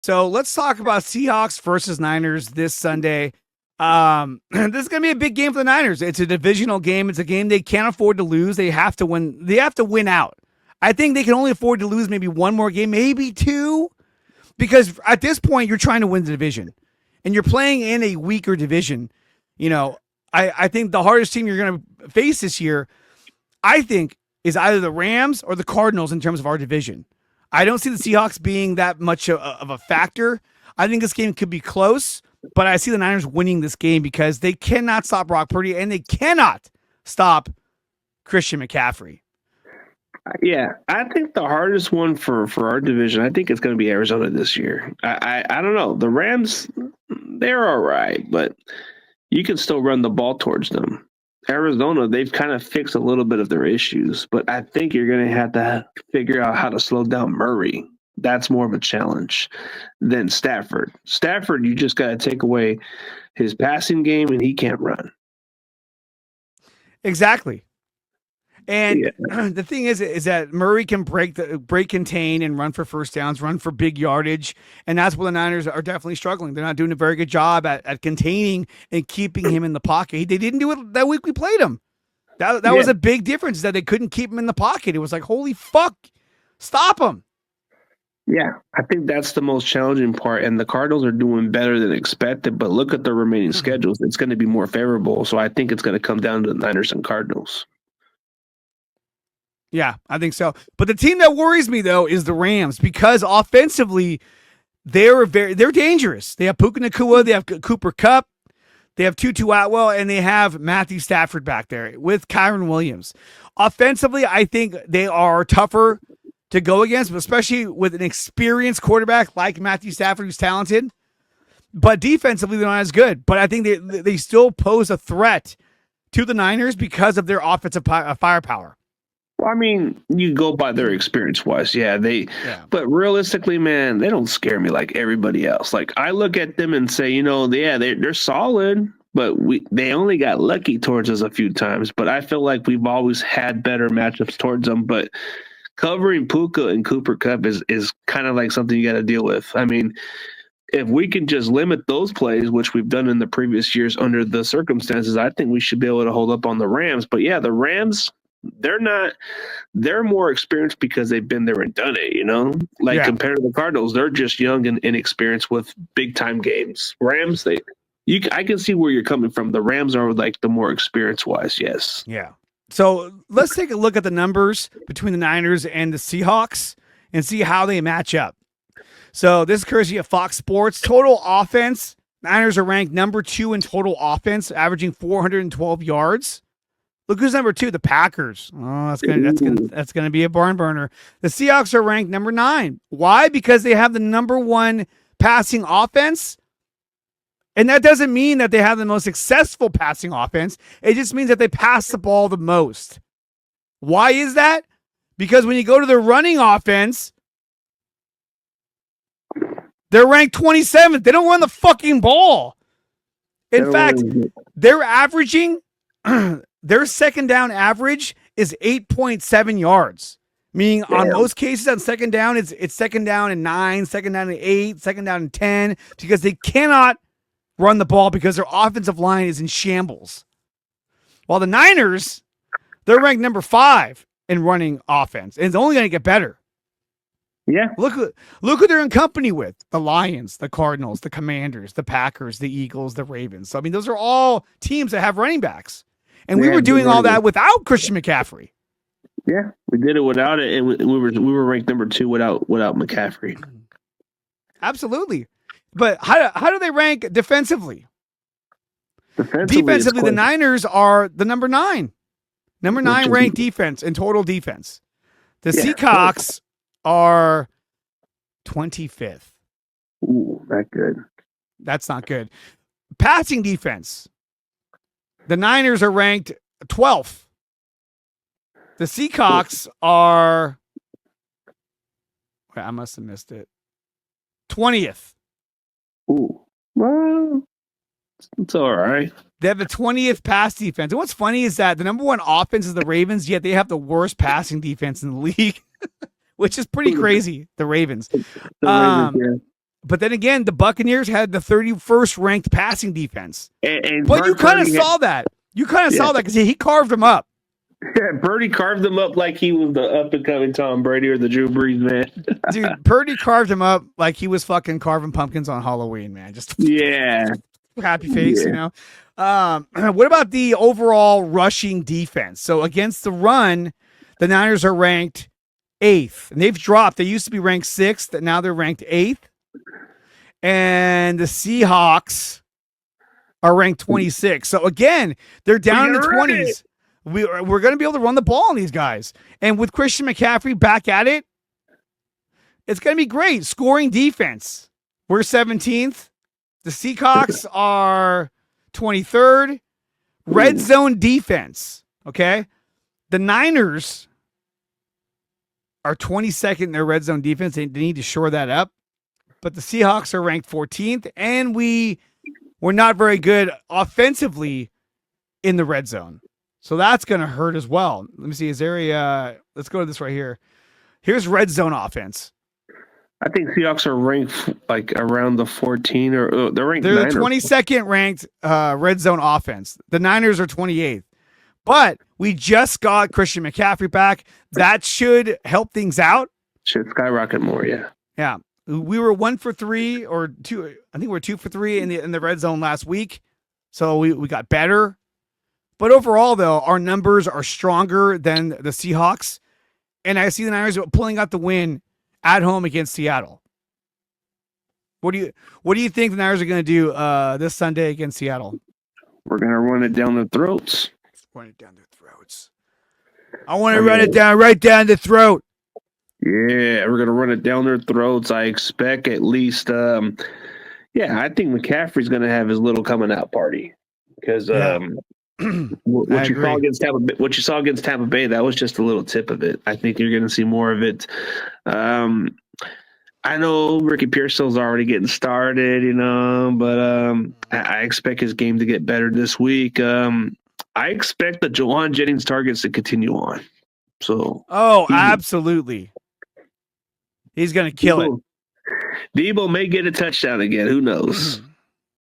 So let's talk about Seahawks versus Niners this Sunday. This is going to be a big game for the Niners. It's a divisional game. It's a game they can't afford to lose. They have to win. They have to win out. I think they can only afford to lose maybe one more game, maybe two, because at this point you're trying to win the division, and you're playing in a weaker division. I think the hardest team you're going to face this year, I think, is either the Rams or the Cardinals in terms of our division. I don't see the Seahawks being that much of a factor. I think this game could be close, but I see the Niners winning this game because they cannot stop Brock Purdy and they cannot stop Christian McCaffrey. Yeah, I think the hardest one for our division, I think it's going to be Arizona this year. I don't know. The Rams, they're all right, but you can still run the ball towards them. Arizona, they've kind of fixed a little bit of their issues, but I think you're going to have to figure out how to slow down Murray. That's more of a challenge than Stafford. Stafford, you just got to take away his passing game, and he can't run. Exactly. And the thing is that Murray can break contain and run for first downs, run for big yardage, and that's where the Niners are definitely struggling. They're not doing a very good job at containing and keeping him in the pocket. They didn't do it that week we played him. That was a big difference, that they couldn't keep him in the pocket. It was like, holy fuck, stop him. Yeah, I think that's the most challenging part, and the Cardinals are doing better than expected, but look at the remaining schedules. It's going to be more favorable, so I think it's going to come down to the Niners and Cardinals. Yeah, I think so. But the team that worries me, though, is the Rams, because offensively, they're dangerous. They have Puka Nacua, they have Cooper Kupp, they have Tutu Atwell, and they have Matthew Stafford back there with Kyron Williams. Offensively, I think they are tougher to go against, especially with an experienced quarterback like Matthew Stafford, who's talented. But defensively, they're not as good. But I think they still pose a threat to the Niners because of their offensive firepower. Well, I mean, you go by their experience-wise, but realistically, man, they don't scare me like everybody else. Like, I look at them and say, they're solid, but they only got lucky towards us a few times. But I feel like we've always had better matchups towards them. But covering Puka and Cooper Kupp is kind of like something you got to deal with. I mean, if we can just limit those plays, which we've done in the previous years under the circumstances, I think we should be able to hold up on the Rams. But yeah, the Rams, they're more experienced because they've been there and done it, compared to the Cardinals, they're just young and inexperienced with big time games. Rams, I can see where you're coming from. The Rams are like the more experience wise. Yes. Yeah. So let's take a look at the numbers between the Niners and the Seahawks and see how they match up. So this is courtesy of Fox Sports. Total offense, Niners are ranked number 2 in total offense, averaging 412 yards. Look who's number 2, the Packers. Oh, that's gonna be a barn burner. The Seahawks are ranked number 9. Why? Because they have the number 1 passing offense. And that doesn't mean that they have the most successful passing offense. It just means that they pass the ball the most. Why is that? Because when you go to the running offense, they're ranked 27th. They don't run the fucking ball. In fact, they're averaging their second down average is 8.7 yards. Meaning on most cases on second down, it's second down and 9, second down and 8, second down and 10, because they cannot run the ball because their offensive line is in shambles. While the Niners, they're ranked number 5 in running offense, and it's only going to get better. Yeah. Look who they're in company with: the Lions, the Cardinals, the Commanders, the Packers, the Eagles, the Ravens. So I mean, those are all teams that have running backs, and we were doing all that without Christian McCaffrey. Yeah, we did it without it, and we were ranked number 2 without McCaffrey. Absolutely. But how do they rank defensively? Defensively, the Niners are the number 9. Number 9 ranked defense in total defense. The Seahawks are 25th. Ooh, not good. That's not good. Passing defense. The Niners are ranked 12th. The Seahawks are... Wait, I must have missed it. 20th. Ooh. Well, it's all right. They have the 20th pass defense. And what's funny is that the number 1 offense is the Ravens, yet they have the worst passing defense in the league, which is pretty crazy, the Ravens. But then again, the Buccaneers had the 31st ranked passing defense. And but you kind of saw that. You kind of saw that because he carved them up. Yeah, Purdy carved them up like he was the up and coming Tom Brady or the Drew Brees, man. Dude, Purdy carved him up like he was fucking carving pumpkins on Halloween, man. Just happy face, you know. What about the overall rushing defense? So against the run, the Niners are ranked 8th, and they've dropped. They used to be ranked 6th, and now they're ranked 8th. And the Seahawks are ranked 26. So again, they're down in the 20s. We're going to be able to run the ball on these guys. And with Christian McCaffrey back at it, it's going to be great. Scoring defense. We're 17th. The Seahawks are 23rd. Red zone defense. Okay. The Niners are 22nd in their red zone defense. They need to shore that up. But the Seahawks are ranked 14th. And we're not very good offensively in the red zone. So that's going to hurt as well. Let me see. Is there let's go to this right here. Here's red zone offense. I think Seahawks are ranked like around the 14 or they're ranked. They're the 22nd ranked red zone offense. The Niners are 28th. But we just got Christian McCaffrey back. That should help things out. Should skyrocket more, yeah. Yeah. We were 1 for 3 or 2. I think we're 2 for 3 in the red zone last week. So we got better. But overall, though, our numbers are stronger than the Seahawks. And I see the Niners pulling out the win at home against Seattle. What do you think the Niners are going to do this Sunday against Seattle? We're going to run it down their throats. Run it down their throats. I want to run it down right down the throat. Yeah, we're going to run it down their throats. I expect at least, I think McCaffrey's going to have his little coming out party. Because what you saw against Tampa Bay, that was just a little tip of it. I think you're going to see more of it. I know Ricky Pearsall's already getting started, but I expect his game to get better this week. I expect the Jawan Jennings targets to continue on. So, absolutely, he's going to kill it. Debo may get a touchdown again. Who knows?